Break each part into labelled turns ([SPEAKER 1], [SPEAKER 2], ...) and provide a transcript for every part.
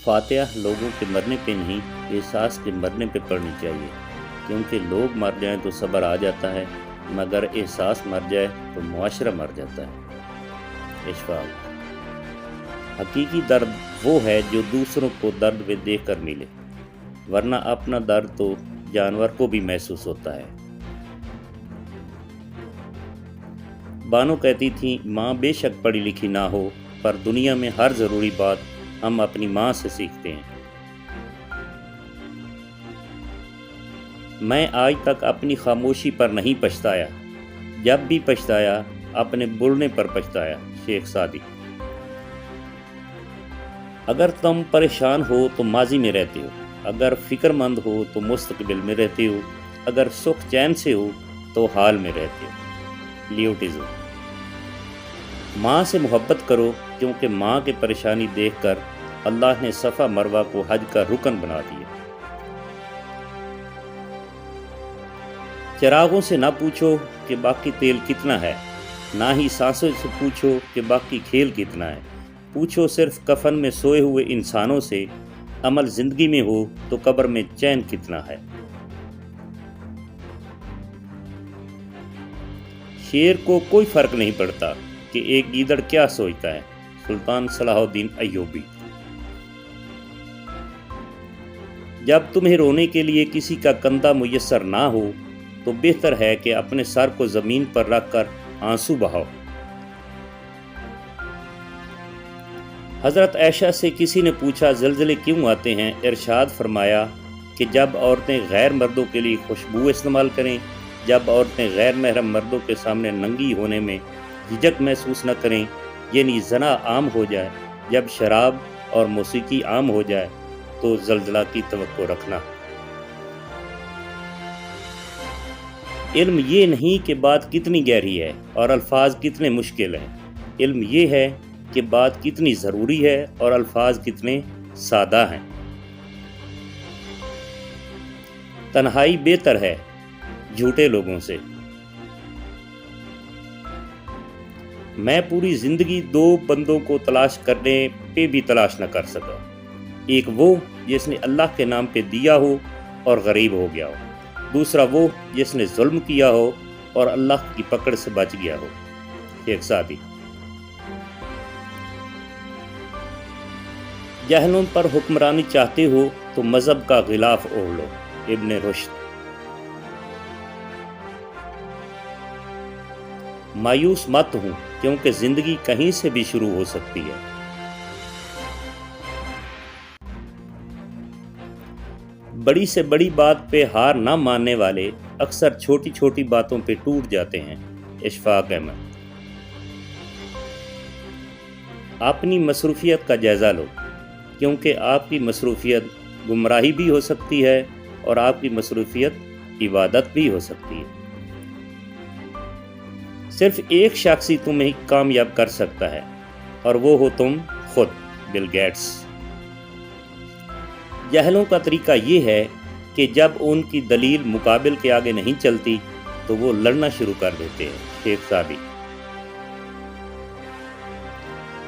[SPEAKER 1] فاتحہ لوگوں کے مرنے پہ نہیں، احساس کے مرنے پہ پڑھنی چاہیے، کیونکہ لوگ مر جائیں تو صبر آ جاتا ہے، مگر احساس مر جائے تو معاشرہ مر جاتا ہے۔ اشفاق۔ حقیقی درد وہ ہے جو دوسروں کو درد میں دیکھ کر ملے، ورنہ اپنا درد تو جانور کو بھی محسوس ہوتا ہے۔ بانو کہتی تھیں، ماں بے شک پڑھی لکھی نہ ہو، پر دنیا میں ہر ضروری بات ہم اپنی ماں سے سیکھتے ہیں۔ میں آج تک اپنی خاموشی پر نہیں پچھتایا، جب بھی پچھتایا اپنے بولنے پر پچھتایا۔ شیخ سعدی۔ اگر تم پریشان ہو تو ماضی میں رہتے ہو، اگر فکر مند ہو تو مستقبل میں رہتے ہو، اگر سکھ چین سے ہو تو حال میں رہتے ہو۔ لیوٹزم۔ ماں سے محبت کرو، کیونکہ ماں کی پریشانی دیکھ کر اللہ نے صفا مروہ کو حج کا رکن بنا دیا۔ چراغوں سے نہ پوچھو کہ باقی تیل کتنا ہے، نہ ہی سانسوں سے پوچھو کہ باقی کھیل کتنا ہے، پوچھو صرف کفن میں سوئے ہوئے انسانوں سے، عمل زندگی میں ہو تو قبر میں چین کتنا ہے۔ شیر کو کوئی فرق نہیں پڑتا کہ ایک گیدڑ کیا سوچتا ہے۔ سلطان صلاح الدین ایوبی۔ جب تمہیں رونے کے لیے کسی کا کندھا میسر نہ ہو تو بہتر ہے کہ اپنے سر کو زمین پر رکھ کر آنسو بہاؤ۔ حضرت عائشہ سے کسی نے پوچھا زلزلے کیوں آتے ہیں؟ ارشاد فرمایا کہ جب عورتیں غیر مردوں کے لیے خوشبو استعمال کریں، جب عورتیں غیر محرم مردوں کے سامنے ننگی ہونے میں جھجک محسوس نہ کریں، یعنی زنا عام ہو جائے، جب شراب اور موسیقی عام ہو جائے تو زلزلہ کی توقع رکھنا۔ علم یہ نہیں کہ بات کتنی گہری ہے اور الفاظ کتنے مشکل ہیں، علم یہ ہے کہ بات کتنی ضروری ہے اور الفاظ کتنے سادہ ہیں۔ تنہائی بہتر ہے جھوٹے لوگوں سے۔ میں پوری زندگی دو بندوں کو تلاش کرنے پہ بھی تلاش نہ کر سکا، ایک وہ جس نے اللہ کے نام پہ دیا ہو اور غریب ہو گیا ہو، دوسرا وہ جس نے ظلم کیا ہو اور اللہ کی پکڑ سے بچ گیا ہو۔ شیخ سعدی۔ جہلوں پر حکمرانی چاہتے ہو تو مذہب کا غلاف اوڑھ لو۔ ابن رشد۔ مایوس مت ہوں، کیونکہ زندگی کہیں سے بھی شروع ہو سکتی ہے۔ بڑی سے بڑی بات پہ ہار نہ ماننے والے اکثر چھوٹی چھوٹی باتوں پہ ٹوٹ جاتے ہیں۔ اشفاق احمد۔ اپنی مصروفیت کا جائزہ لو، کیونکہ آپ کی مصروفیت گمراہی بھی ہو سکتی ہے اور آپ کی مصروفیت عبادت بھی ہو سکتی ہے۔ صرف ایک شخص ہی تمہیں کامیاب کر سکتا ہے اور وہ ہو تم خود۔ Bill Gates. جہلوں کا طریقہ یہ ہے کہ جب ان کی دلیل مقابل کے آگے نہیں چلتی تو وہ لڑنا شروع کر دیتے ہیں۔ شیخ سعدی۔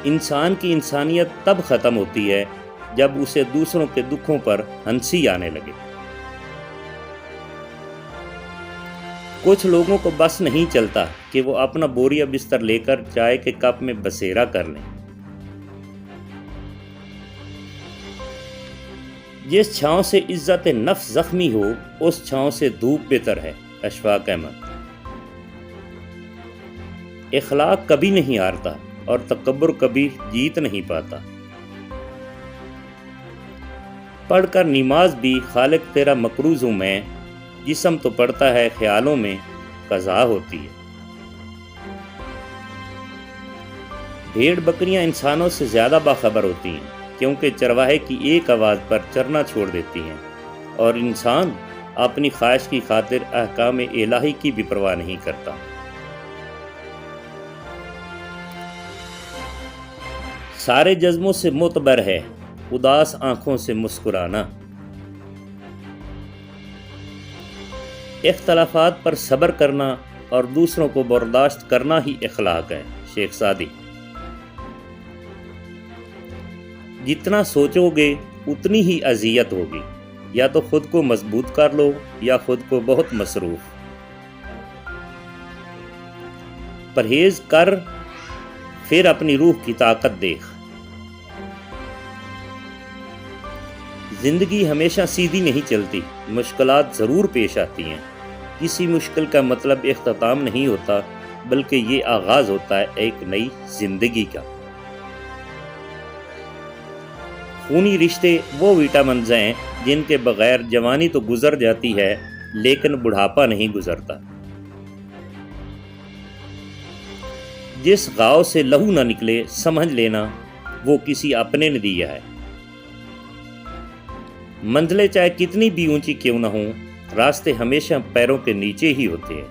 [SPEAKER 1] انسان کی انسانیت تب ختم ہوتی ہے جب اسے دوسروں کے دکھوں پر ہنسی آنے لگے۔ کچھ لوگوں کو بس نہیں چلتا کہ وہ اپنا بوریا بستر لے کر چائے کے کپ میں بسیرا کر لیں۔ جس چھاؤں سے عزت نفس زخمی ہو اس چھاؤں سے دھوپ بہتر ہے۔ اشفاق احمد۔ اخلاق کبھی نہیں ہارتا اور تکبر کبھی جیت نہیں پاتا۔ پڑھ کر نماز بھی خالق تیرا مقروض ہوں میں، جسم تو پڑتا ہے خیالوں میں قضا ہوتی ہے۔ بھیڑ بکریاں انسانوں سے زیادہ باخبر ہوتی ہیں، کیونکہ چرواہے کی ایک آواز پر چرنا چھوڑ دیتی ہیں، اور انسان اپنی خواہش کی خاطر احکام الہی کی بھی پرواہ نہیں کرتا۔ سارے جذبوں سے معتبر ہے اداس آنکھوں سے مسکرانا۔ اختلافات پر صبر کرنا اور دوسروں کو برداشت کرنا ہی اخلاق ہے۔ شیخ سعدی۔ जितना सोचोगे उतनी ही अजियत होगी। या तो खुद को मजबूत कर लो या खुद को बहुत मसरूफ। परहेज कर, फिर अपनी रूह की ताकत देख। जिंदगी हमेशा सीधी नहीं चलती, मुश्किलात ज़रूर पेश आती हैं। किसी मुश्किल का मतलब इख्तिताम नहीं होता, बल्कि ये आगाज़ होता है एक नई जिंदगी का। खूनी रिश्ते वो विटामिन्स हैं जिनके बगैर जवानी तो गुजर जाती है, लेकिन बुढ़ापा नहीं गुजरता। जिस गाँव से लहू ना निकले, समझ लेना वो किसी अपने ने दिया है। मंजिलें चाहे कितनी भी ऊंची क्यों ना हो, रास्ते हमेशा पैरों के नीचे ही होते हैं।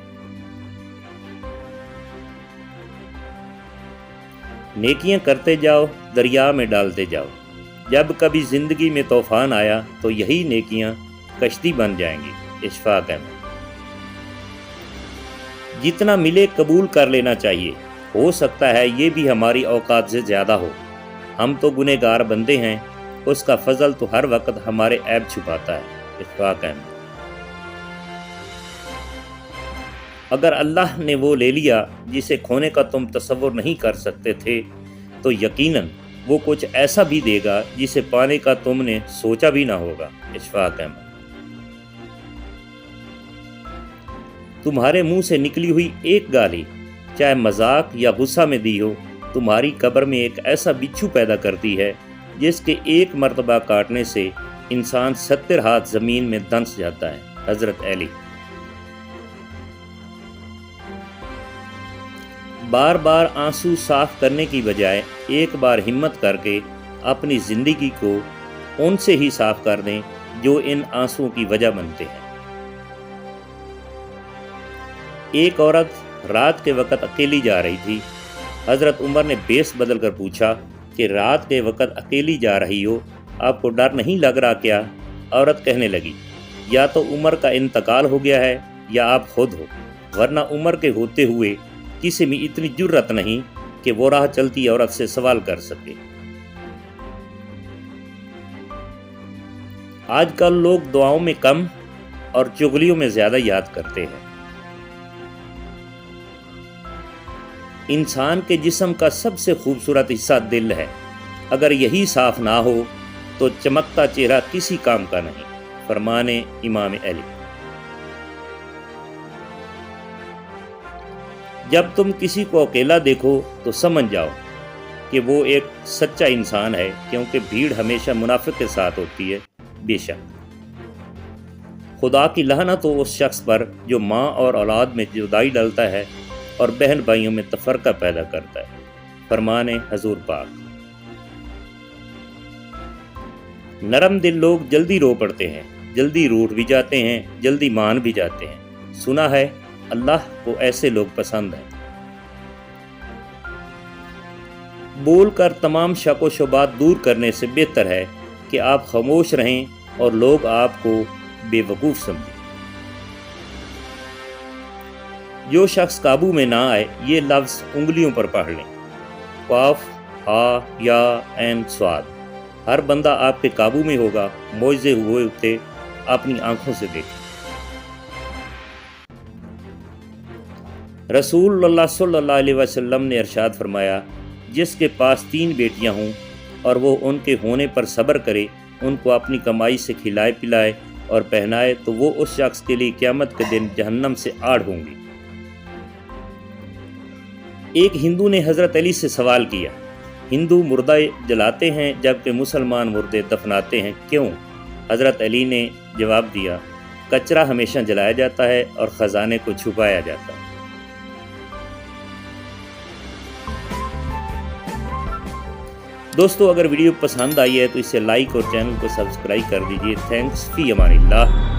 [SPEAKER 1] नेकियां करते जाओ, दरिया में डालते जाओ। जब कभी जिंदगी में तूफान आया तो यही नेकियां कश्ती बन जाएंगी। इशफाक अहमद। जितना मिले कबूल कर लेना चाहिए, हो सकता है ये भी हमारी औकात से ज़्यादा हो। हम तो गुनहगार बंदे हैं, उसका फजल तो हर वक्त हमारे ऐब छुपाता है। इशफाक अहमद। अगर अल्लाह ने वो ले लिया जिसे खोने का तुम तसव्वुर नहीं कर सकते थे, तो यकीनन वो कुछ ऐसा भी देगा जिसे पाने का तुमने सोचा भी ना होगा। इशफाक अहमद। तुम्हारे मुंह से निकली हुई एक गाली, चाहे मजाक या गुस्सा में दी हो, तुम्हारी कब्र में एक ऐसा बिच्छू पैदा करती है जिसके एक मर्तबा काटने से इंसान 70 हाथ ज़मीन में दंस जाता है। हज़रत अली। बार बार आंसू साफ करने की बजाय एक बार हिम्मत करके अपनी ज़िंदगी को उनसे ही साफ कर दें जो इन आंसुओं की वजह बनते हैं। एक औरत रात के वक़्त अकेली जा रही थी। हज़रत उमर ने बेस बदल कर पूछा कि रात के वक़्त अकेली जा रही हो, आपको डर नहीं लग रहा क्या? औरत कहने लगी, या तो उमर का इंतकाल हो गया है या आप खुद हो, वरना उमर के होते हुए किसी में इतनी जुर्रत नहीं कि वो राह चलती औरत से सवाल कर सके। आजकल लोग दुआओं में कम और चुगलियों में ज़्यादा याद करते हैं। इंसान के जिस्म का सबसे खूबसूरत हिस्सा दिल है। अगर यही साफ ना हो तो चमकता चेहरा किसी काम का नहीं। फरमाने इमाम अली। जब तुम किसी को अकेला देखो तो समझ जाओ कि वो एक सच्चा इंसान है, क्योंकि भीड़ हमेशा मुनाफिक के साथ होती है। बेशक खुदा की लानत हो उस शख्स पर जो माँ और औलाद में जुदाई डालता है और बहन भाइयों में तफरका पैदा करता है। फरमाने हजूर पाक। नरम दिल लोग जल्दी रो पड़ते हैं, जल्दी रूठ भी जाते हैं, जल्दी मान भी जाते हैं। सुना है अल्लाह को ऐसे लोग पसंद हैं। बोल कर तमाम शक व शुबात दूर करने से बेहतर है कि आप खामोश रहें और लोग आपको बेवकूफ़ समझें। जो शख्स काबू में ना आए, ये लफ्ज़ उंगलियों पर पढ़ लें। काफ, हा, या, ऐन, स्वाद। हर बंदा आपके काबू में होगा। मौजे हुए उठे अपनी आंखों से देखें। रसूलुल्लाह सल्लल्लाहु अलैहि वसल्लम ने इरशाद फरमाया, जिसके पास 3 बेटियां हों और वो उनके होने पर सब्र करे, उनको अपनी कमाई से खिलाए पिलाए और पहनाए, तो वो उस शख्स के लिए क़यामत के दिन जहन्नम से आड़ होंगी। एक हिंदू ने हज़रत अली से सवाल किया, हिंदू मुर्दा जलाते हैं जबकि मुसलमान मुर्दे दफनाते हैं, क्यों? हज़रत अली ने जवाब दिया, कचरा हमेशा जलाया जाता है और ख़जाने को छुपाया जाता है। दोस्तों, अगर वीडियो पसंद आई है तो इसे लाइक और चैनल को सब्सक्राइब कर दीजिए। थैंक्स फी अमानिल्लाह।